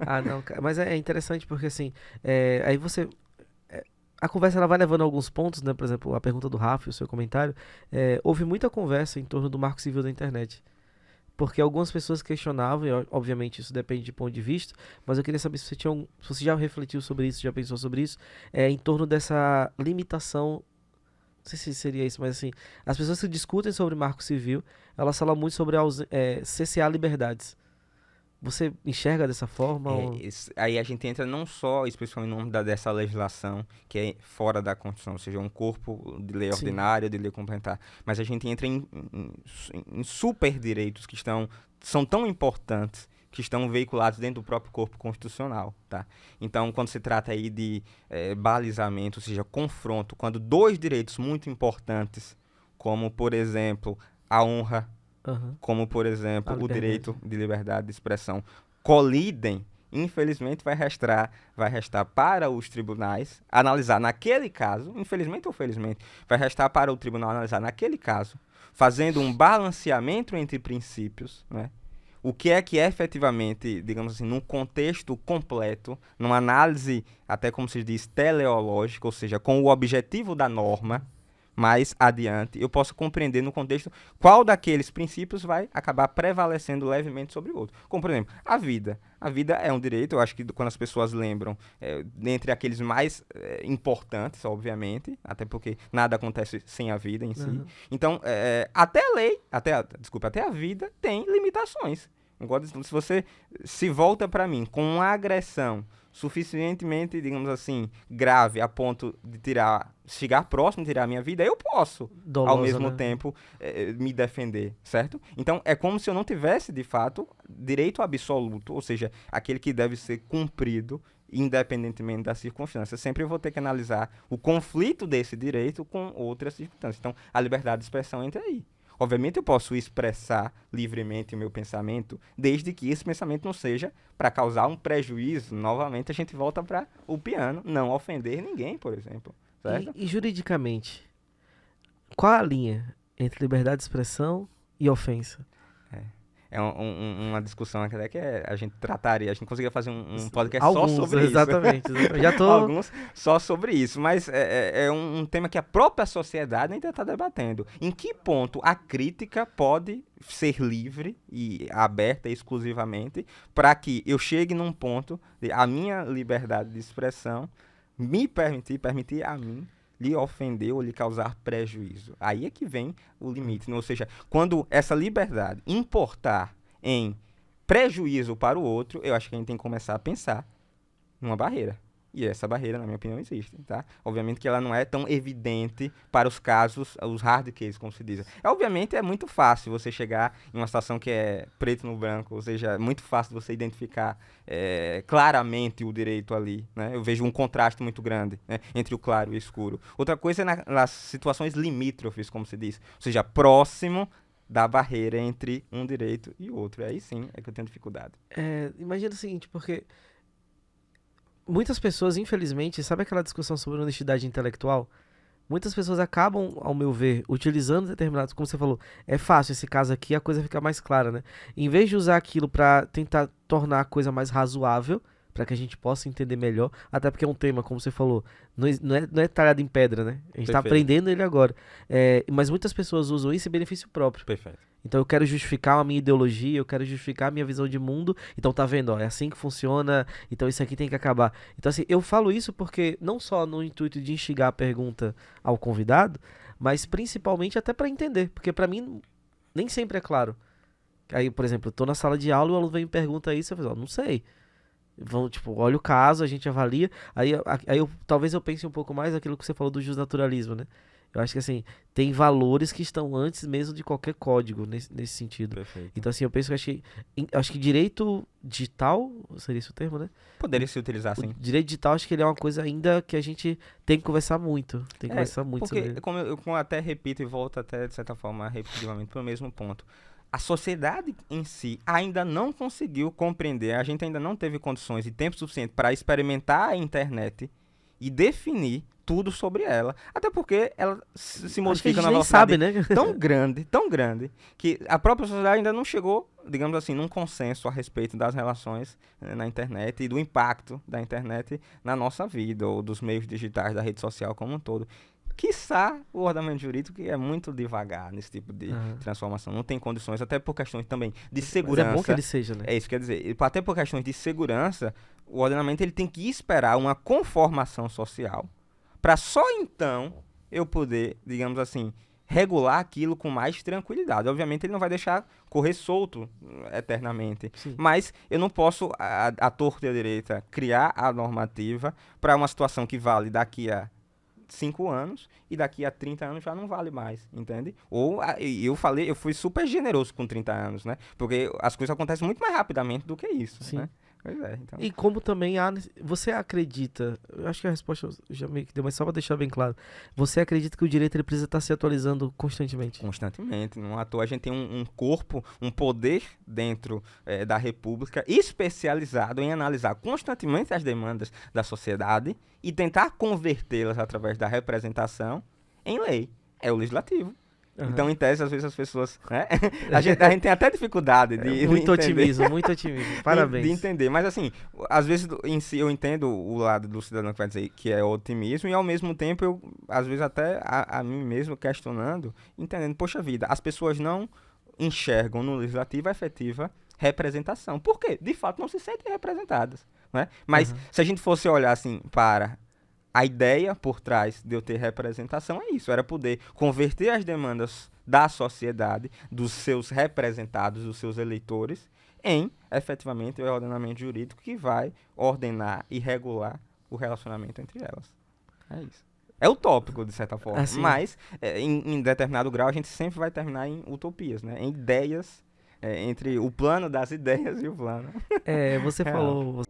Ah, não, mas é interessante porque assim, aí você. A conversa ela vai levando a alguns pontos, né? Por exemplo, a pergunta do Rafa e o seu comentário. Houve muita conversa em torno do marco civil da internet. Porque algumas pessoas questionavam, e obviamente isso depende de ponto de vista, mas eu queria saber se você já refletiu sobre isso, já pensou sobre isso, em torno dessa limitação. Não sei se seria isso, mas assim, as pessoas que discutem sobre marco civil, elas falam muito sobre CCA liberdades. Você enxerga dessa forma? Aí a gente entra não só especificamente no nome dessa legislação, que é fora da Constituição, ou seja, um corpo de lei Sim. ordinária, de lei complementar, mas a gente entra em super direitos são tão importantes, que estão veiculados dentro do próprio corpo constitucional, tá? Então, quando se trata aí de balizamento, ou seja, confronto, quando dois direitos muito importantes, como, por exemplo, a honra, Aham. como, por A exemplo, o liberdade. direito de liberdade de expressão, colidem, infelizmente vai restar para os tribunais analisar naquele caso, infelizmente ou felizmente, vai restar para o tribunal analisar naquele caso, fazendo um balanceamento entre princípios, né? O que é que efetivamente, digamos assim, num contexto completo, numa análise, até como se diz, teleológica, ou seja, com o objetivo da norma, mais adiante, eu posso compreender no contexto qual daqueles princípios vai acabar prevalecendo levemente sobre o outro. Como, por exemplo, a vida. A vida é um direito, eu acho que quando as pessoas lembram, dentre aqueles mais importantes, obviamente, até porque nada acontece sem a vida em si. Aham. Então, até a lei, até a vida tem limitações. Se você se volta para mim com uma agressão suficientemente, digamos assim, grave a ponto de chegar próximo de tirar a minha vida, eu posso, ao Dolosa, mesmo né? tempo, me defender, certo? Então, é como se eu não tivesse, de fato, direito absoluto, ou seja, aquele que deve ser cumprido, independentemente das circunstâncias. Sempre eu vou ter que analisar o conflito desse direito com outras circunstâncias. Então, a liberdade de expressão entra aí. Obviamente eu posso expressar livremente o meu pensamento, desde que esse pensamento não seja para causar um prejuízo. Novamente a gente volta para o piano, não ofender ninguém, por exemplo, certo? E juridicamente, qual a linha entre liberdade de expressão e ofensa? É uma discussão até que a gente trataria, a gente conseguiria fazer um podcast só Alguns, sobre isso. exatamente. Já tô. Alguns só sobre isso, mas é um tema que a própria sociedade ainda está debatendo. Em que ponto a crítica pode ser livre e aberta exclusivamente para que eu chegue num ponto de a minha liberdade de expressão me permitir a mim lhe ofender ou lhe causar prejuízo. Aí é que vem o limite, né? Ou seja, quando essa liberdade importar em prejuízo para o outro, eu acho que a gente tem que começar a pensar numa barreira. E essa barreira, na minha opinião, existe, tá? Obviamente que ela não é tão evidente para os casos, os hard cases, como se diz. Obviamente é muito fácil você chegar em uma situação que é preto no branco, ou seja, é muito fácil você identificar claramente o direito ali, né? Eu vejo um contraste muito grande, né, entre o claro e o escuro. Outra coisa é nas situações limítrofes, como se diz, ou seja, próximo da barreira entre um direito e outro. Aí sim é que eu tenho dificuldade. Imagina o seguinte, porque muitas pessoas, infelizmente, sabe aquela discussão sobre honestidade intelectual? Muitas pessoas acabam, ao meu ver, utilizando determinados, como você falou, é fácil esse caso aqui, a coisa fica mais clara, né? Em vez de usar aquilo pra tentar tornar a coisa mais razoável, pra que a gente possa entender melhor, até porque é um tema, como você falou, não é talhado em pedra, né? A gente tá Perfeito, aprendendo ele agora. Mas muitas pessoas usam isso em benefício próprio. perfeito. Então eu quero justificar a minha ideologia, eu quero justificar a minha visão de mundo. Então tá vendo, ó, é assim que funciona, então isso aqui tem que acabar. Então assim, eu falo isso porque não só no intuito de instigar a pergunta ao convidado, mas principalmente até pra entender, porque pra mim nem sempre é claro. Aí, por exemplo, eu tô na sala de aula e o aluno vem e me pergunta isso, eu falo, ó, não sei. Vão, tipo, olha o caso, a gente avalia. Talvez eu pense um pouco mais aquilo que você falou do justnaturalismo, né? Eu acho que assim, tem valores que estão antes mesmo de qualquer código nesse sentido. Perfeito. Então, assim, eu penso que acho que direito digital, seria esse o termo, né? O, Poderia se utilizar o assim. direito digital, acho que ele é uma coisa ainda que a gente tem que conversar muito. Tem que conversar muito sobre Porque, ele. como eu até repito e volto até, de certa forma, repetitivamente para o mesmo ponto. A sociedade em si ainda não conseguiu compreender, a gente ainda não teve condições e tempo suficiente para experimentar a internet e definir tudo sobre ela. Até porque ela se Acho que a modifica gente na nem velocidade sabe, né? tão grande, que a própria sociedade ainda não chegou, digamos assim, num consenso a respeito das relações na internet e do impacto da internet na nossa vida, ou dos meios digitais da rede social como um todo. Quiçá o ordenamento jurídico, que é muito devagar nesse tipo de Aham. transformação, não tem condições, até por questões também de Mas é bom que segurança. ele seja, né? É isso que quer dizer, até por questões de segurança, o ordenamento ele tem que esperar uma conformação social para só então eu poder, digamos assim, regular aquilo com mais tranquilidade. Obviamente ele não vai deixar correr solto eternamente, Sim. mas eu não posso, à torta e à direita, criar a normativa para uma situação que vale daqui a 5 anos e daqui a 30 anos já não vale mais, entende? Ou eu fui super generoso com 30 anos, né? Porque as coisas acontecem muito mais rapidamente do que isso, Sim. né? Pois é, então, E como também há. Você acredita. Eu acho que a resposta já meio que deu, mas só pra deixar bem claro. Você acredita que o direito ele precisa estar se atualizando constantemente? constantemente, não à toa a gente tem um corpo, um poder dentro da República especializado em analisar constantemente as demandas da sociedade e tentar convertê-las através da representação em lei. É o legislativo. Aham. Então, em tese, às vezes as pessoas, né? A gente tem até dificuldade de Muito entender. otimismo, muito otimismo. Parabéns. De entender. Mas assim, às vezes em si eu entendo o lado do cidadão que vai dizer que é otimismo e ao mesmo tempo eu, às vezes até a mim mesmo questionando, entendendo, poxa vida, as pessoas não enxergam no legislativo a efetiva representação. Por quê? De fato não se sentem representadas, né? Mas Aham. se a gente fosse olhar assim para a ideia por trás de eu ter representação é isso, era poder converter as demandas da sociedade, dos seus representados, dos seus eleitores, em, efetivamente, o ordenamento jurídico que vai ordenar e regular o relacionamento entre elas. É isso. É utópico, de certa forma, Assim. mas em determinado grau a gente sempre vai terminar em utopias, né? Em ideias, entre o plano das ideias e o plano Você real. falou.